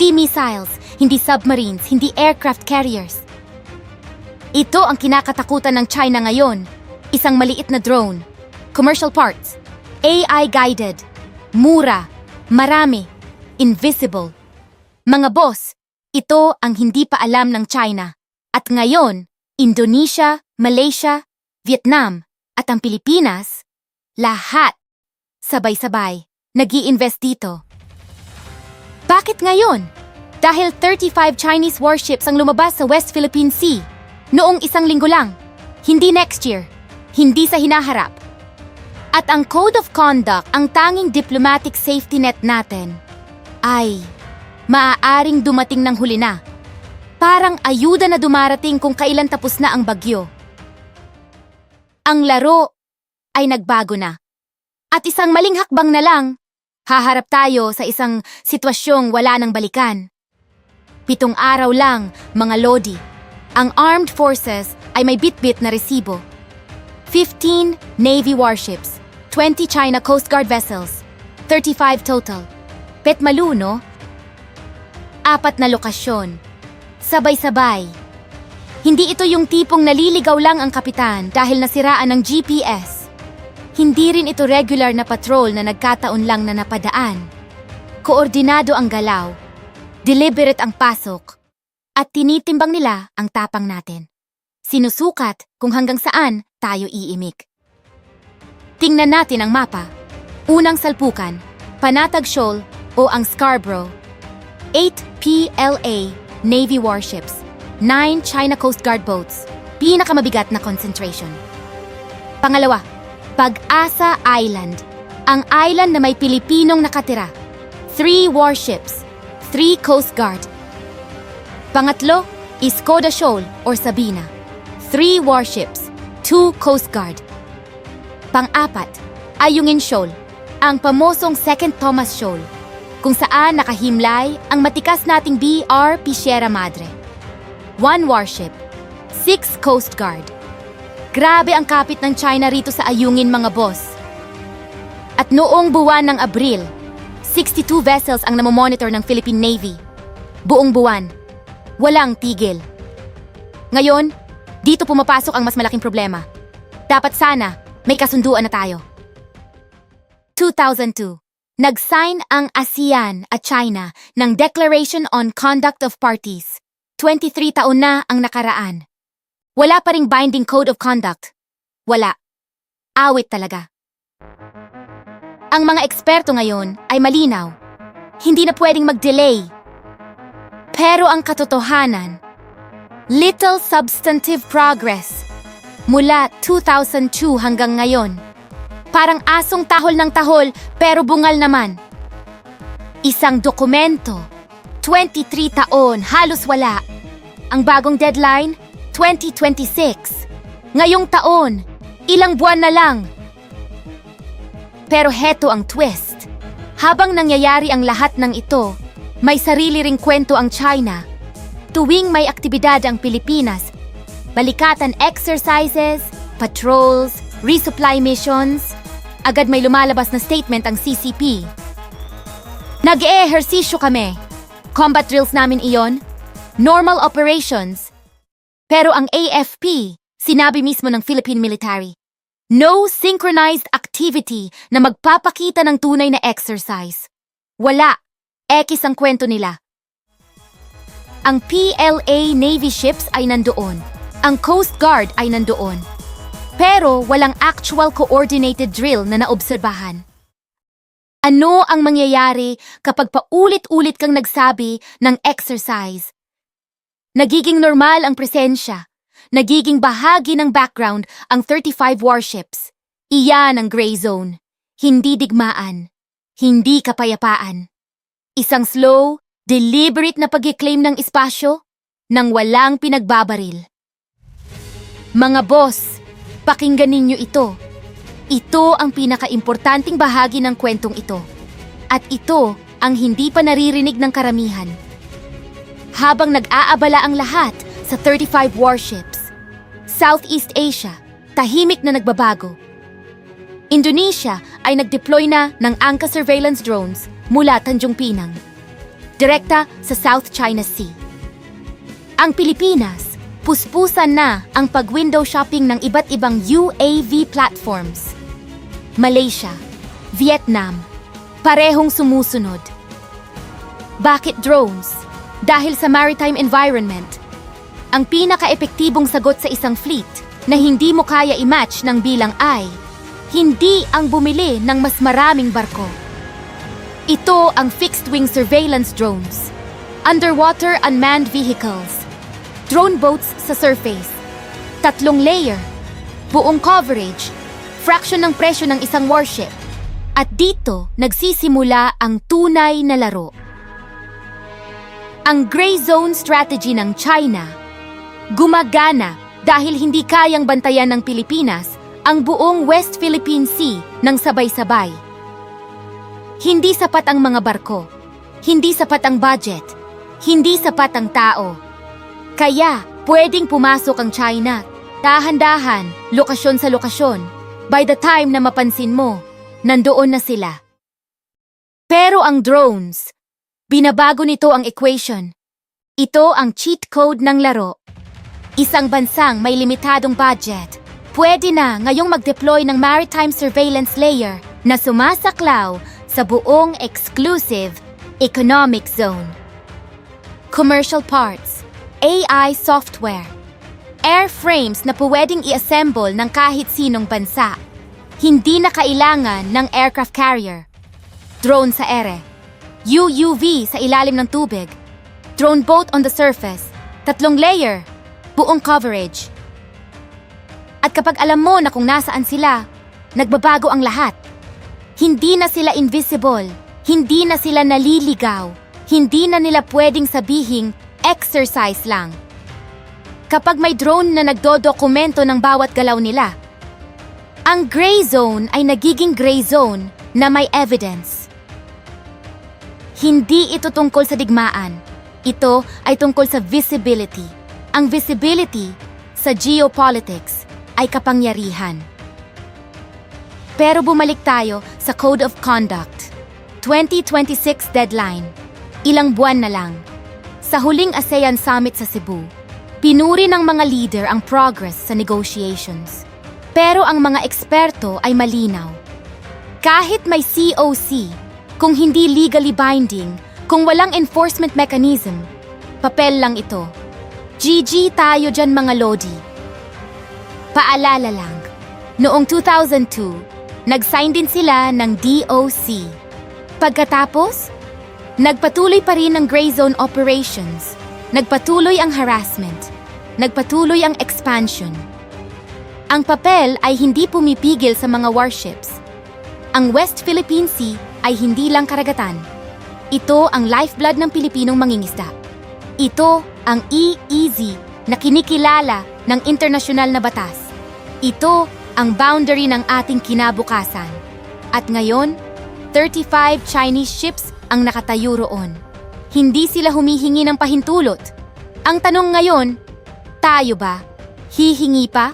Hindi missiles, hindi submarines, hindi aircraft carriers. Ito ang kinakatakutan ng China ngayon. Isang maliit na drone, commercial parts, AI-guided, mura, marami, invisible. Mga boss, ito ang hindi pa alam ng China. At ngayon, Indonesia, Malaysia, Vietnam, at ang Pilipinas, lahat, sabay-sabay, nag-i-invest dito. Bakit ngayon? Dahil 35 Chinese warships ang lumabas sa West Philippine Sea noong isang linggo lang. Hindi next year, hindi sa hinaharap. At ang Code of Conduct, ang tanging diplomatic safety net natin, ay maaaring dumating ng huli na. Parang ayuda na dumarating kung kailan tapos na ang bagyo. Ang laro ay nagbago na. At isang maling hakbang na lang, haharap tayo sa isang sitwasyong wala nang balikan. 7 araw lang, mga lodi. Ang armed forces ay may bit-bit na resibo. 15 Navy warships, 20 China Coast Guard vessels, 35 total. Petmalu, no? 4 na lokasyon. Sabay-sabay. Hindi ito yung tipong naliligaw lang ang kapitan dahil nasiraan ng GPS. Hindi rin ito regular na patrol na nagkataon lang na napadaan. Koordinado ang galaw, deliberate ang pasok, at tinitimbang nila ang tapang natin. Sinusukat kung hanggang saan tayo iimik. Tingnan natin ang mapa. Unang salpukan, Panatag Shoal o ang Scarborough. 8 PLA Navy warships, 9 China Coast Guard boats, pinakamabigat na concentration. Pangalawa, Pag-asa Island, ang island na may Pilipinong nakatira. 3 warships, 3 Coast Guard. Pangatlo, Escoda Shoal or Sabina, 3 warships, 2 Coast Guard. Pang-apat, Ayungin Shoal, ang pamosong Second Thomas Shoal, kung saan nakahimlay ang matikas nating BR Sierra Madre. 1 warship, 6 Coast Guard. Grabe ang kapit ng China rito sa Ayungin, mga boss. At noong buwan ng Abril, 62 vessels ang namomonitor ng Philippine Navy. Buong buwan, walang tigil. Ngayon, dito pumapasok ang mas malaking problema. Dapat sana may kasunduan na tayo. 2002. Nag-sign ang ASEAN at China ng Declaration on Conduct of Parties. 23 taon na ang nakaraan. Wala pa ring binding code of conduct. Wala. Awit talaga. Ang mga eksperto ngayon ay malinaw. Hindi na pwedeng mag-delay. Pero ang katotohanan, little substantive progress mula 2002 hanggang ngayon. Parang asong tahol ng tahol pero bungal naman. Isang dokumento, 23 taon, halos wala. Ang bagong deadline, 2026. Ngayong taon, ilang buwan na lang. Pero heto ang twist. Habang nangyayari ang lahat ng ito, may sarili ring kwento ang China. Tuwing may aktibidad ang Pilipinas, balikatan exercises, patrols, resupply missions, agad may lumalabas na statement ang CCP. Nag-eehersisyo kami. Combat drills namin iyon. Normal operations. Pero ang AFP, sinabi mismo ng Philippine military, no synchronized activity na magpapakita ng tunay na exercise. Wala. Ekis ang kwento nila. Ang PLA Navy ships ay nandoon. Ang Coast Guard ay nandoon. Pero walang actual coordinated drill na naobserbahan. Ano ang mangyayari kapag paulit-ulit kang nagsabi ng exercise? Nagiging normal ang presensya. Nagiging bahagi ng background ang 35 warships. Iyan ang gray zone. Hindi digmaan. Hindi kapayapaan. Isang slow, deliberate na pag-claim ng espasyo nang walang pinagbabaril. Mga boss, pakinggan ninyo ito. Ito ang pinakaimportanting bahagi ng kwentong ito. At ito ang hindi pa naririnig ng karamihan. Habang nag-aabala ang lahat sa 35 warships, Southeast Asia, tahimik na nagbabago. Indonesia ay nag-deploy na ng Angka surveillance drones mula Tanjung Pinang. direkta sa South China Sea. Ang Pilipinas, puspusan na ang pag-window shopping ng iba't ibang UAV platforms. Malaysia, Vietnam, parehong sumusunod. Bakit drones? Dahil sa maritime environment. Ang pinaka-epektibong sagot sa isang fleet na hindi mo kaya i-match ng bilang ay hindi ang bumili ng mas maraming barko. Ito ang fixed-wing surveillance drones, underwater unmanned vehicles, drone boats sa surface, 3 layer, buong coverage, fraction ng presyo ng isang warship. At dito nagsisimula ang tunay na laro. Ang gray zone strategy ng China gumagana dahil hindi kayang bantayan ng Pilipinas ang buong West Philippine Sea ng sabay-sabay. Hindi sapat ang mga barko, hindi sapat ang budget, hindi sapat ang tao. Kaya pwedeng pumasok ang China, dahan-dahan, lokasyon sa lokasyon. By the time na mapansin mo, nandoon na sila. Pero ang drones, binabago nito ang equation. Ito ang cheat code ng laro. Isang bansang may limitadong budget, pwede na ngayong mag-deploy ng maritime surveillance layer na sumasaklaw sa buong exclusive economic zone. Commercial parts, AI software, airframes na pwedeng i-assemble ng kahit sinong bansa. Hindi na kailangan ng aircraft carrier. Drone sa ere, UUV sa ilalim ng tubig, drone boat on the surface, 3 layer, buong coverage. At kapag alam mo na kung nasaan sila, nagbabago ang lahat. Hindi na sila invisible, hindi na sila naliligaw, hindi na nila pwedeng sabihing exercise lang. Kapag may drone na nagdodokumento ng bawat galaw nila, ang gray zone ay nagiging gray zone na may evidence. Hindi ito tungkol sa digmaan, ito ay tungkol sa visibility. Ang visibility sa geopolitics ay kapangyarihan. Pero bumalik tayo sa Code of Conduct. 2026 deadline. Ilang buwan na lang. Sa huling ASEAN Summit sa Cebu, pinuri ng mga leader ang progress sa negotiations. Pero ang mga eksperto ay malinaw. Kahit may COC, kung hindi legally binding, kung walang enforcement mechanism, papel lang ito. GG tayo dyan mga Lodi. Paalala lang, noong 2002, nag-sign din sila ng DOC. Pagkatapos, nagpatuloy pa rin ang gray zone operations, nagpatuloy ang harassment, nagpatuloy ang expansion. Ang papel ay hindi pumipigil sa mga warships. Ang West Philippine Sea ay hindi lang karagatan. Ito ang lifeblood ng Pilipinong mangingisda. Ito ang EEZ na kinikilala ng internasyonal na batas. Ito ang boundary ng ating kinabukasan. At ngayon, 35 Chinese ships ang nakatayo roon. Hindi sila humihingi ng pahintulot. Ang tanong ngayon, tayo ba? Hihingi pa?